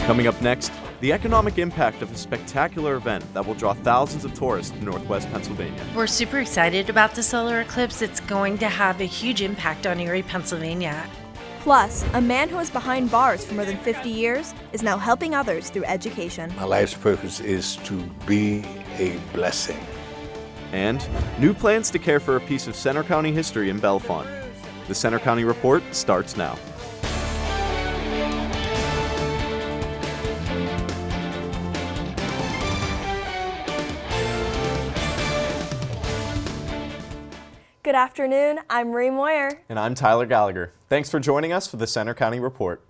Coming up next, the economic impact of a spectacular event that will draw thousands of tourists to Northwest Pennsylvania. We're super excited about the solar eclipse. It's going to have a huge impact on Erie, Pennsylvania. Plus, a man who was behind bars for more than 50 years is now helping others through education. My life's purpose is to be a blessing. And new plans to care for a piece of Center County history in Bellefonte. The Center County Report starts now. Good afternoon, I'm Marie Moyer. And I'm Tyler Gallagher. Thanks for joining us for the Center County Report.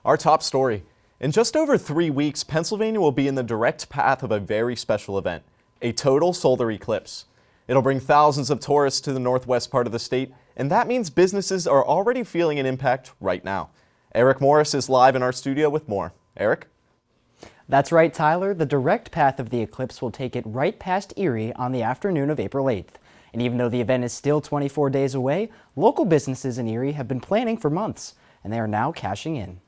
Our top story. In just over 3 weeks, Pennsylvania will be in the direct path of a very special event, a total solar eclipse. It'll bring thousands of tourists to the northwest part of the state, and that means businesses are already feeling an impact right now. Eric Morris is live in our studio with more. Eric? That's right, Tyler. The direct path of the eclipse will take it right past Erie on the afternoon of April 8th. And even though the event is still 24 days away, local businesses in Erie have been planning for months, and they are now cashing in.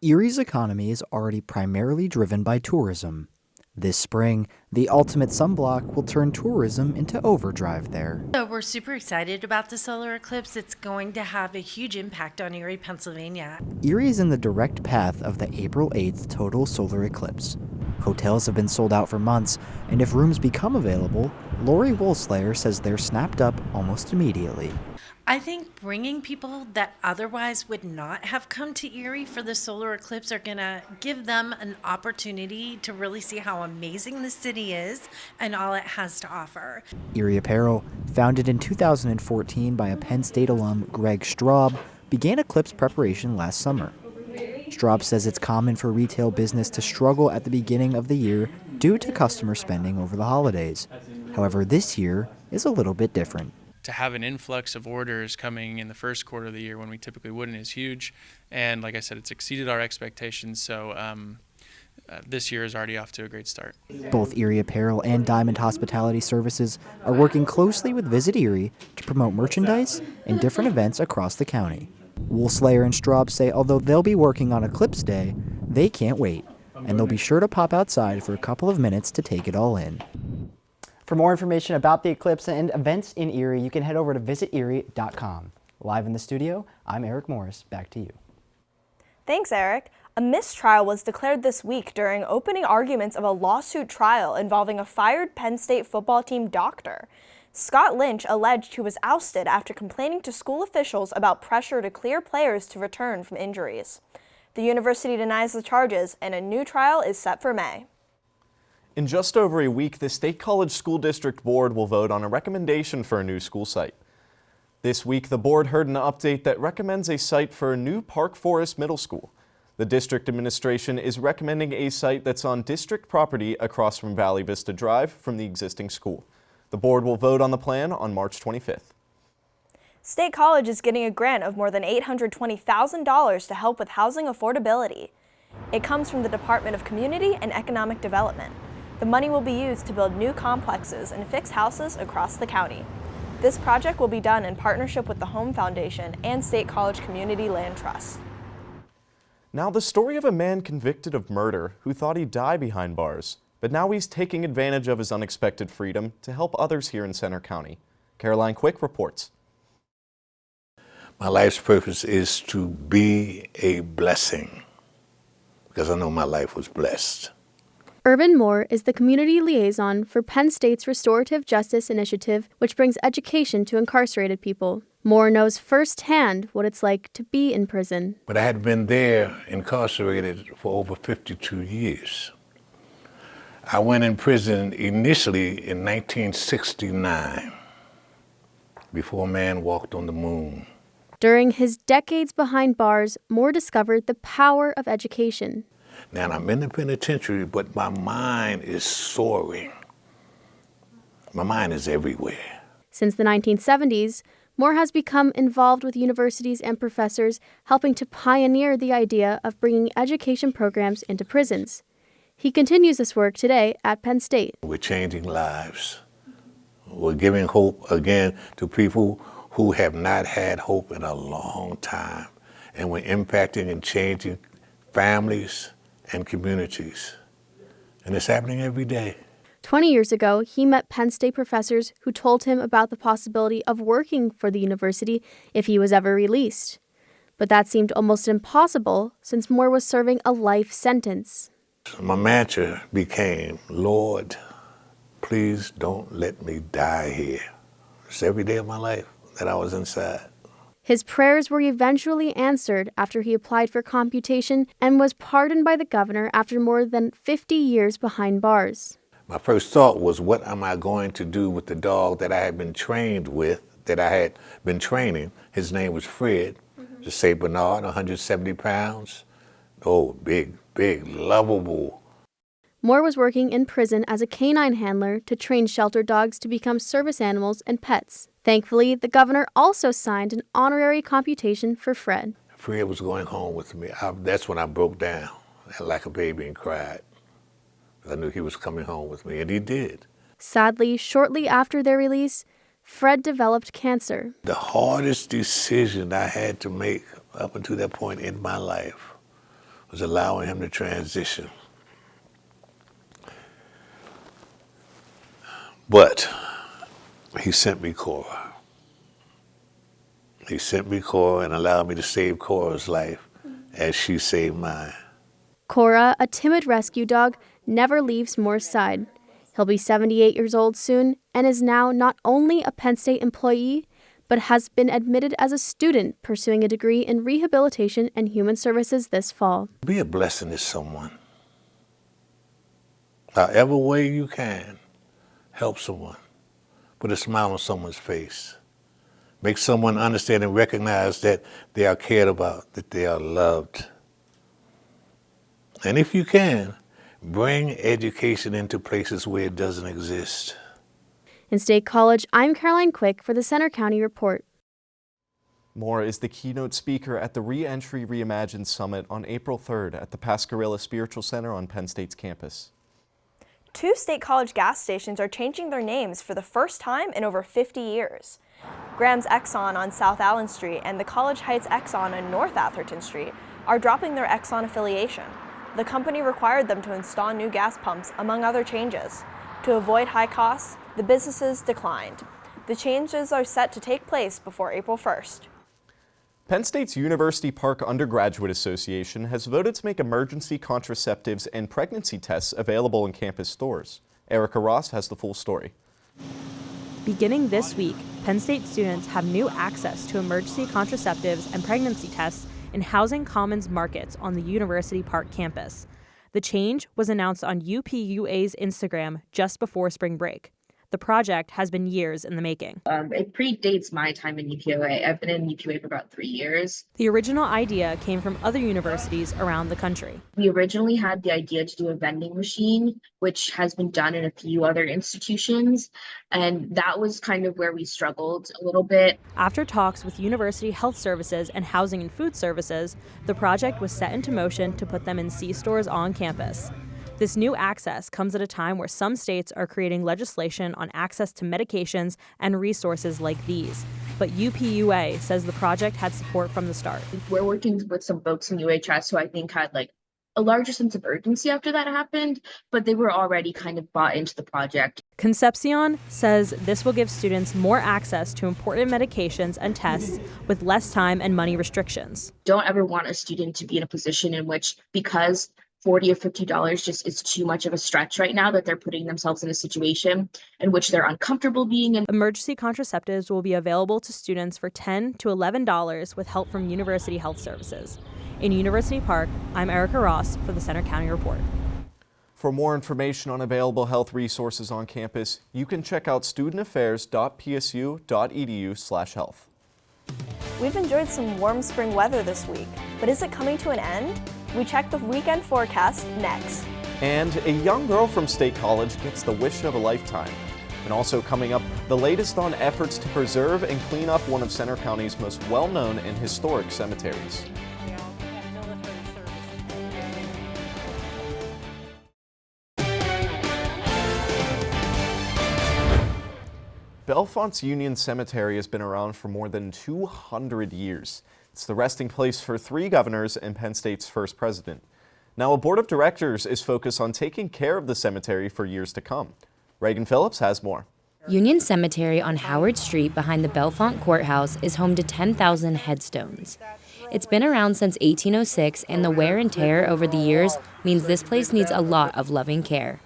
Erie's economy is already primarily driven by tourism. This spring, the ultimate sunblock will turn tourism into overdrive there. So we're super excited about the solar eclipse. It's going to have a huge impact on Erie, Pennsylvania. Erie is in the direct path of the April 8th total solar eclipse. Hotels have been sold out for months, and if rooms become available, Lori Wolslayer says they're snapped up almost immediately. I think bringing people that otherwise would not have come to Erie for the solar eclipse are going to give them an opportunity to really see how amazing the city is and all it has to offer. Erie Apparel, founded in 2014 by a Penn State alum, Greg Straub, began eclipse preparation last summer. Straub says it's common for retail business to struggle at the beginning of the year due to customer spending over the holidays. However, this year is a little bit different. To have an influx of orders coming in the first quarter of the year when we typically wouldn't is huge. And like I said, it's exceeded our expectations. So this year is already off to a great start. Both Erie Apparel and Diamond Hospitality Services are working closely with Visit Erie to promote merchandise and different events across the county. Wolslayer and Straub say although they'll be working on Eclipse Day, they can't wait, and they'll be sure to pop outside for a couple of minutes to take it all in. For more information about the eclipse and events in Erie, you can head over to visiterie.com. Live in the studio, I'm Eric Morris. Back to you. Thanks, Eric. A mistrial was declared this week during opening arguments of a lawsuit trial involving a fired Penn State football team doctor. Scott Lynch alleged he was ousted after complaining to school officials about pressure to clear players to return from injuries. The university denies the charges, and a new trial is set for May. In just over a week, the State College School District Board will vote on a recommendation for a new school site. This week, the board heard an update that recommends a site for a new Park Forest Middle School. The district administration is recommending a site that's on district property across from Valley Vista Drive from the existing school. The board will vote on the plan on March 25th. State College is getting a grant of more than $820,000 to help with housing affordability. It comes from the Department of Community and Economic Development. The money will be used to build new complexes and fix houses across the county. This project will be done in partnership with the Home Foundation and State College Community Land Trust. Now, the story of a man convicted of murder who thought he'd die behind bars, but now he's taking advantage of his unexpected freedom to help others here in Center County. Caroline Quick reports. My life's purpose is to be a blessing because I know my life was blessed. Urban Moore is the community liaison for Penn State's Restorative Justice Initiative, which brings education to incarcerated people. Moore knows firsthand what it's like to be in prison. But I had been there incarcerated for over 52 years. I went in prison initially in 1969, before man walked on the moon. During his decades behind bars, Moore discovered the power of education. Now, I'm in the penitentiary, but my mind is soaring. My mind is everywhere. Since the 1970s, Moore has become involved with universities and professors, helping to pioneer the idea of bringing education programs into prisons. He continues this work today at Penn State. We're changing lives. We're giving hope again to people who have not had hope in a long time. And we're impacting and changing families and communities. And it's happening every day. 20 years ago, he met Penn State professors who told him about the possibility of working for the university if he was ever released. But that seemed almost impossible since Moore was serving a life sentence. My mantra became, Lord, please don't let me die here. It's every day of my life that I was inside. His prayers were eventually answered after he applied for computation and was pardoned by the governor after more than 50 years behind bars. My first thought was, what am I going to do with the dog that I had been trained with, that I had been training? His name was Fred, the St. Bernard, 170 pounds. Oh, big, lovable. Moore was working in prison as a canine handler to train shelter dogs to become service animals and pets. Thankfully, the governor also signed an honorary computation for Fred. Fred was going home with me. That's when I broke down like a baby and cried. I knew he was coming home with me, and he did. Sadly, shortly after their release, Fred developed cancer. The hardest decision I had to make up until that point in my life was allowing him to transition. But he sent me Cora. He sent me Cora and allowed me to save Cora's life as she saved mine. Cora, a timid rescue dog, never leaves Moore's side. He'll be 78 years old soon and is now not only a Penn State employee, but has been admitted as a student pursuing a degree in rehabilitation and human services this fall. Be a blessing to someone. However way you can, help someone. Put a smile on someone's face. Make someone understand and recognize that they are cared about, that they are loved. And if you can, bring education into places where it doesn't exist. In State College, I'm Caroline Quick for the Center County Report. Moore is the keynote speaker at the Reentry Reimagined Summit on April 3rd at the Pascarilla Spiritual Center on Penn State's campus. 2 State College gas stations are changing their names for the first time in over 50 years. Graham's Exxon on South Allen Street and the College Heights Exxon on North Atherton Street are dropping their Exxon affiliation. The company required them to install new gas pumps, among other changes. To avoid high costs, the businesses declined. The changes are set to take place before April 1st. Penn State's University Park Undergraduate Association has voted to make emergency contraceptives and pregnancy tests available in campus stores. Erica Ross has the full story. Beginning this week, Penn State students have new access to emergency contraceptives and pregnancy tests in Housing Commons markets on the University Park campus. The change was announced on UPUA's Instagram just before spring break. The project has been years in the making. It predates my time in UPUA. I've been in UPUA for about 3 years. The original idea came from other universities around the country. We originally had the idea to do a vending machine, which has been done in a few other institutions. And that was kind of where we struggled a little bit. After talks with University Health Services and Housing and Food Services, the project was set into motion to put them in C-stores on campus. This new access comes at a time where some states are creating legislation on access to medications and resources like these. But UPUA says the project had support from the start. We're working with some folks in UHS who I think had a larger sense of urgency after that happened, but they were already kind of bought into the project. Concepcion says this will give students more access to important medications and tests with less time and money restrictions. Don't ever want a student to be in a position in which, because $40 or $50 just is too much of a stretch right now, that they're putting themselves in a situation in which they're uncomfortable being in. Emergency contraceptives will be available to students for $10 to $11 with help from University Health Services. In University Park, I'm Erica Ross for the Center County Report. For more information on available health resources on campus, you can check out studentaffairs.psu.edu/health. We've enjoyed some warm spring weather this week, but is it coming to an end? We check the weekend forecast next. And a young girl from State College gets the wish of a lifetime. And also coming up, the latest on efforts to preserve and clean up one of Center County's most well-known and historic cemeteries. Bellefonte's Union Cemetery has been around for more than 200 years. It's the resting place for 3 governors and Penn State's first president. Now, a board of directors is focused on taking care of the cemetery for years to come. Reagan Phillips has more. Union Cemetery on Howard Street behind the Bellefonte Courthouse is home to 10,000 headstones. It's been around since 1806, and the wear and tear over the years means this place needs a lot of loving care.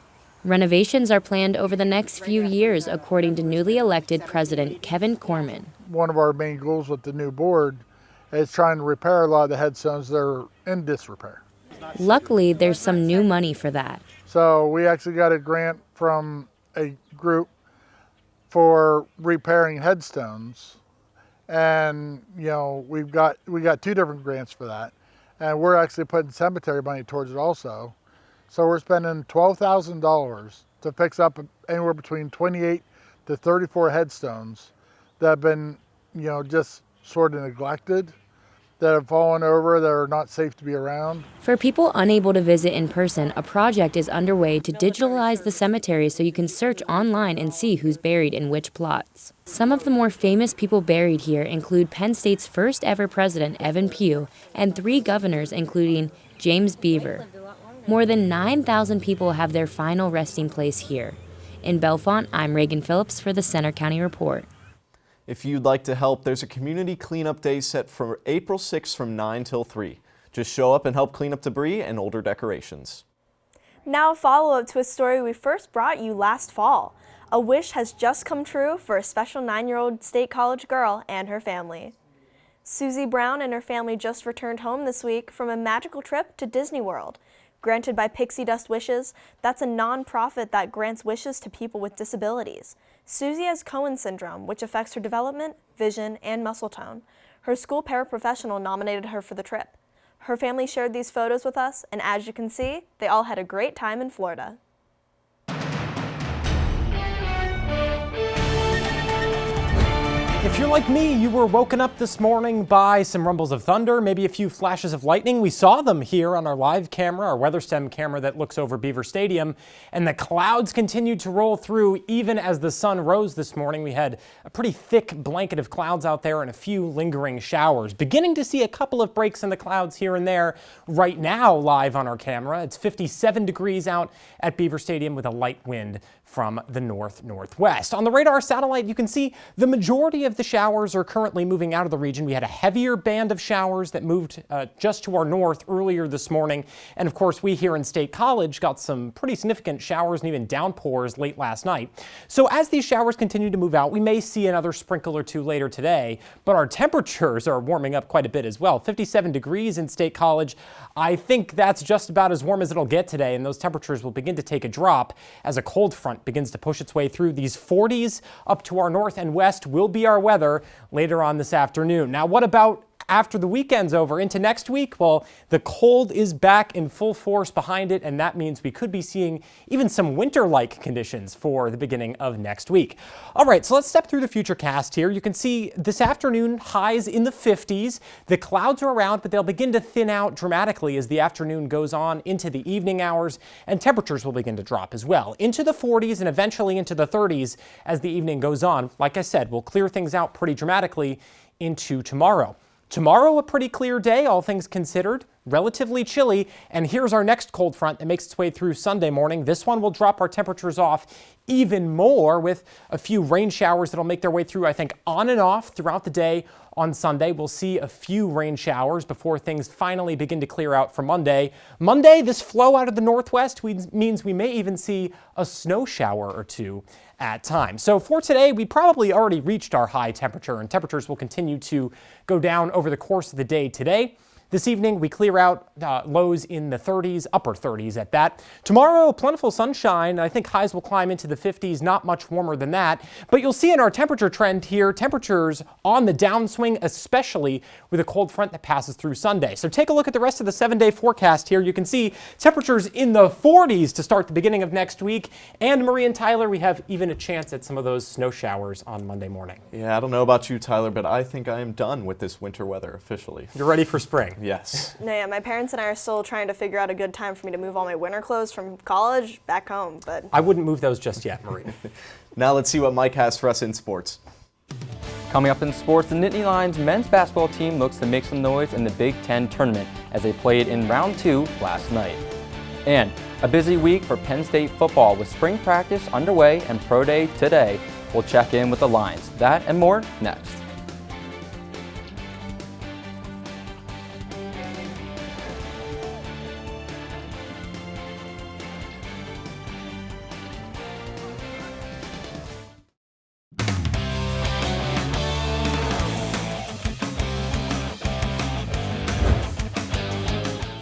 Renovations are planned over the next few years, according to newly elected President Kevin Corman. One of our main goals with the new board is trying to repair a lot of the headstones that are in disrepair. Luckily, there's some new money for that. So we actually got a grant from a group for repairing headstones, and we got 2 different grants for that, and we're actually putting cemetery money towards it also. So we're spending $12,000 to fix up anywhere between 28 to 34 headstones that have been just sort of neglected, that have fallen over, that are not safe to be around. For people unable to visit in person, a project is underway to digitalize the cemetery so you can search online and see who's buried in which plots. Some of the more famous people buried here include Penn State's first ever president, Evan Pugh, and 3 governors, including James Beaver. More than 9,000 people have their final resting place here. In Bellefonte, I'm Reagan Phillips for the Center County Report. If you'd like to help, there's a community cleanup day set for April 6th from 9 till 3. Just show up and help clean up debris and older decorations. Now a follow-up to a story we first brought you last fall. A wish has just come true for a special 9-year-old State College girl and her family. Susie Brown and her family just returned home this week from a magical trip to Disney World. Granted by Pixie Dust Wishes, that's a non-profit that grants wishes to people with disabilities. Susie has Cohen syndrome, which affects her development, vision, and muscle tone. Her school paraprofessional nominated her for the trip. Her family shared these photos with us, and as you can see, they all had a great time in Florida. If you're like me, you were woken up this morning by some rumbles of thunder, maybe a few flashes of lightning. We saw them here on our live camera, our WeatherStem camera that looks over Beaver Stadium, and the clouds continued to roll through even as the sun rose this morning. We had a pretty thick blanket of clouds out there and a few lingering showers. Beginning to see a couple of breaks in the clouds here and there right now live on our camera. It's 57 degrees out at Beaver Stadium with a light wind from the northwest. On the radar satellite, you can see the majority of the showers are currently moving out of the region. We had a heavier band of showers that moved just to our north earlier this morning. And of course, we here in State College got some pretty significant showers and even downpours late last night. So as these showers continue to move out, we may see another sprinkle or two later today, but our temperatures are warming up quite a bit as well. 57 degrees in State College. I think that's just about as warm as it'll get today, and those temperatures will begin to take a drop as a cold front begins to push its way through. These 40s up to our north and west will be our weather later on this afternoon. Now, what about after the weekend's over into next week? Well, the cold is back in full force behind it, and that means we could be seeing even some winter-like conditions for the beginning of next week. All right, so let's step through the futurecast here. You can see this afternoon highs in the 50s. The clouds are around, but they'll begin to thin out dramatically as the afternoon goes on into the evening hours, and temperatures will begin to drop as well into the 40s and eventually into the 30s as the evening goes on. Like I said, we'll clear things out pretty dramatically into tomorrow. Tomorrow, a pretty clear day, all things considered, relatively chilly, and here's our next cold front that makes its way through Sunday morning. This one will drop our temperatures off even more with a few rain showers that'll make their way through, I think, on and off throughout the day. On Sunday, we'll see a few rain showers before things finally begin to clear out for Monday. Monday, this flow out of the northwest means we may even see a snow shower or two at times. So for today, we probably already reached our high temperature, and temperatures will continue to go down over the course of the day today. This evening, we clear out lows in the 30s, upper 30s at that. Tomorrow, plentiful sunshine. I think highs will climb into the 50s, not much warmer than that. But you'll see in our temperature trend here, temperatures on the downswing, especially with a cold front that passes through Sunday. So take a look at the rest of the 7-day forecast here. You can see temperatures in the 40s to start the beginning of next week. And Marie and Tyler, we have even a chance at some of those snow showers on Monday morning. Yeah, I don't know about you, Tyler, but I think I am done with this winter weather officially. You're ready for spring? Yes. No, yeah, my parents and I are still trying to figure out a good time for me to move all my winter clothes from college back home, but I wouldn't move those just yet, Marie. Now let's see what Mike has for us in sports. Coming up in sports, the Nittany Lions men's basketball team looks to make some noise in the Big Ten tournament as they played in round 2 last night. And a busy week for Penn State football with spring practice underway and pro day today. We'll check in with the Lions. That and more next.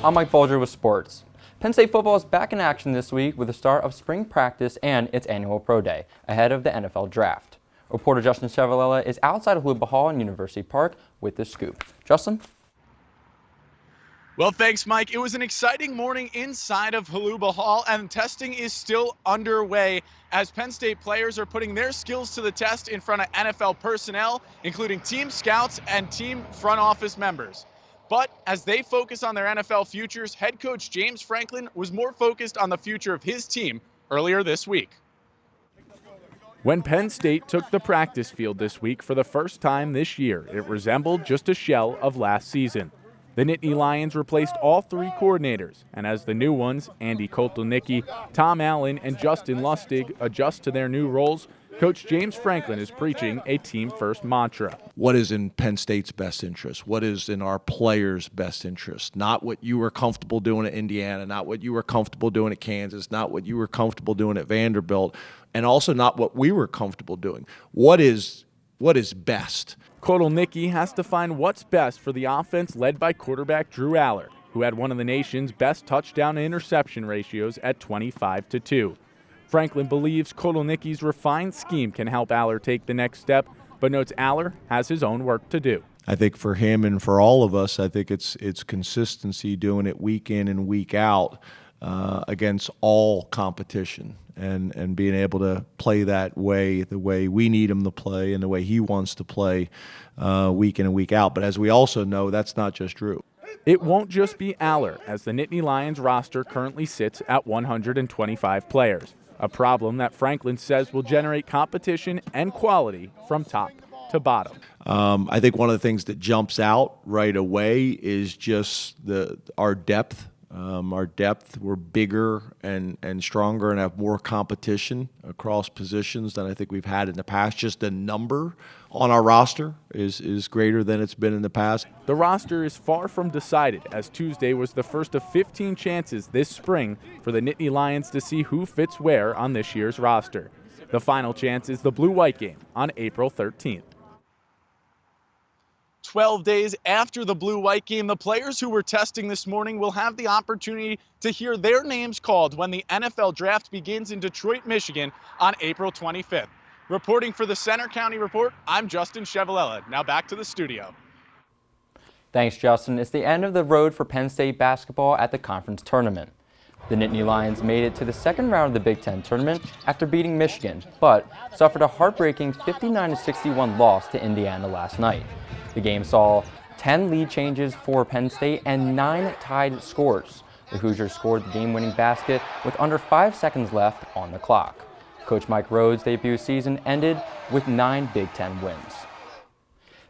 I'm Mike Bulger with sports. Penn State football is back in action this week with the start of spring practice and its annual pro day ahead of the NFL draft. Reporter Justin Chevrolet is outside of Holuba Hall in University Park with the scoop. Justin? Well, thanks, Mike. It was an exciting morning inside of Holuba Hall, and testing is still underway as Penn State players are putting their skills to the test in front of NFL personnel, including team scouts and team front office members. But as they focus on their NFL futures, head coach James Franklin was more focused on the future of his team earlier this week. When Penn State took the practice field this week for the first time this year, it resembled just a shell of last season. The Nittany Lions replaced all 3 coordinators, and as the new ones, Andy Kotulnicki, Tom Allen, and Justin Lustig, adjust to their new roles, Coach James Franklin is preaching a team-first mantra. What is in Penn State's best interest? What is in our players' best interest? Not what you were comfortable doing at Indiana, not what you were comfortable doing at Kansas, not what you were comfortable doing at Vanderbilt, and also not what we were comfortable doing. What is best? Kotulnicki has to find what's best for the offense led by quarterback Drew Aller, who had one of the nation's best touchdown-to-interception ratios at 25-2. Franklin believes Kotulnicki's refined scheme can help Aller take the next step, but notes Aller has his own work to do. I think for him and for all of us, I think it's consistency, doing it week in and week out against all competition, and being able to play that way, the way we need him to play and the way he wants to play week in and week out. But as we also know, that's not just Drew. It won't just be Aller, as the Nittany Lions roster currently sits at 125 players. A problem that Franklin says will generate competition and quality from top to bottom. I think one of the things that jumps out right away is just our depth. We're bigger and stronger and have more competition across positions than I think we've had in the past. Just the number on our roster is greater than it's been in the past. The roster is far from decided, as Tuesday was the first of 15 chances this spring for the Nittany Lions to see who fits where on this year's roster. The final chance is the Blue-White game on April 13th. 12 days after the Blue-White game, the players who were testing this morning will have the opportunity to hear their names called when the NFL draft begins in Detroit, Michigan on April 25th. Reporting for the Center County Report, I'm Justin Chevrolet. Now back to the studio. Thanks, Justin. It's the end of the road for Penn State basketball at the conference tournament. The Nittany Lions made it to the second round of the Big Ten tournament after beating Michigan, but suffered a heartbreaking 59-61 loss to Indiana last night. The game saw 10 lead changes for Penn State and 9 tied scores. The Hoosiers scored the game-winning basket with under 5 seconds left on the clock. Coach Mike Rhodes' debut season ended with 9 Big Ten wins.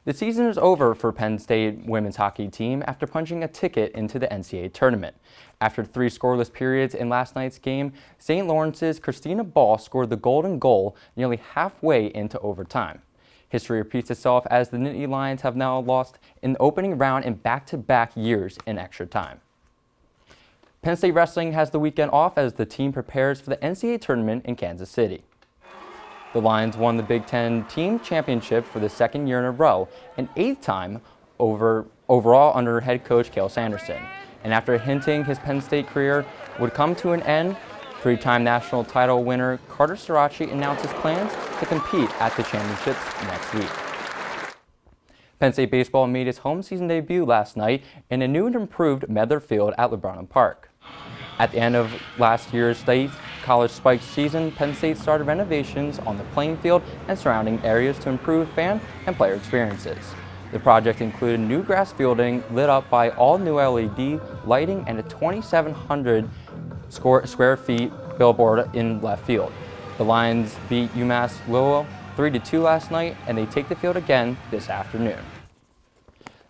The season is over for Penn State women's hockey team after punching a ticket into the NCAA tournament. After 3 scoreless periods in last night's game, St. Lawrence's Christina Ball scored the golden goal nearly halfway into overtime. History repeats itself as the Nittany Lions have now lost in the opening round in back-to-back years in extra time. Penn State wrestling has the weekend off as the team prepares for the NCAA tournament in Kansas City. The Lions won the Big Ten team championship for the 2nd year in a row, and 8th time overall under head coach Cale Sanderson. And after hinting his Penn State career would come to an end, 3-time national title winner Carter Sirachi announced his plans to compete at the championships next week. Penn State baseball made its home season debut last night in a new and improved Medler Field at LeBron Park. At the end of last year's state college spike season, Penn State started renovations on the playing field and surrounding areas to improve fan and player experiences. The project included new grass fielding lit up by all new LED lighting and a 2,700 square feet billboard in left field. The Lions beat UMass Lowell 3-2 last night, and they take the field again this afternoon.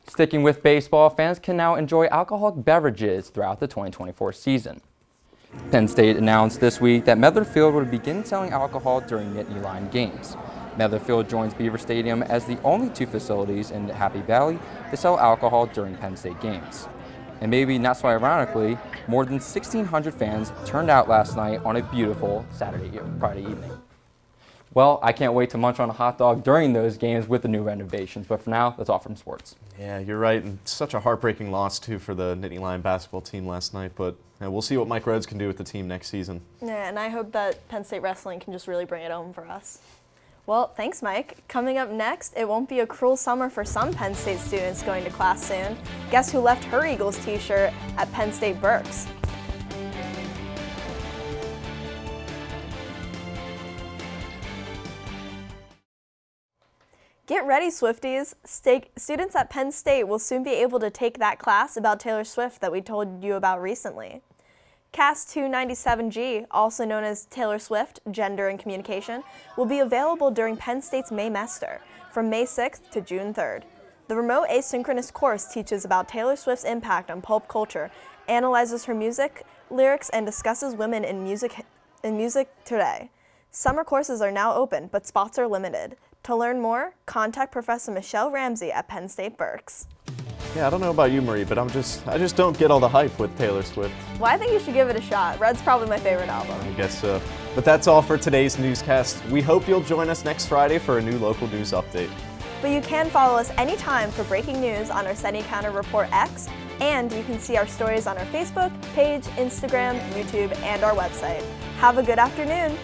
Sticking with baseball, fans can now enjoy alcoholic beverages throughout the 2024 season. Penn State announced this week that Medler Field would begin selling alcohol during Nittany Lion games. Medler Field joins Beaver Stadium as the only two facilities in the Happy Valley to sell alcohol during Penn State games. And maybe not so ironically, more than 1,600 fans turned out last night on a beautiful Friday evening. Well, I can't wait to munch on a hot dog during those games with the new renovations, but for now, that's all from sports. Yeah, you're right, and such a heartbreaking loss, too, for the Nittany Lion basketball team last night, but we'll see what Mike Rhodes can do with the team next season. Yeah, and I hope that Penn State wrestling can just really bring it home for us. Well, thanks, Mike. Coming up next, it won't be a cruel summer for some Penn State students going to class soon. Guess who left her Eagles t-shirt at Penn State Berks? Get ready, Swifties. Students at Penn State will soon be able to take that class about Taylor Swift that we told you about recently. CAS 297G, also known as Taylor Swift, Gender and Communication, will be available during Penn State's Maymester from May 6th to June 3rd. The remote asynchronous course teaches about Taylor Swift's impact on pop culture, analyzes her music, lyrics, and discusses women in music today. Summer courses are now open, but spots are limited. To learn more, contact Professor Michelle Ramsey at Penn State Berks. Yeah, I don't know about you, Marie, but I just don't get all the hype with Taylor Swift. Well, I think you should give it a shot. Red's probably my favorite album. I guess so. But that's all for today's newscast. We hope you'll join us next Friday for a new local news update. But you can follow us anytime for breaking news on our Seni Counter Report X, and you can see our stories on our Facebook page, Instagram, YouTube, and our website. Have a good afternoon.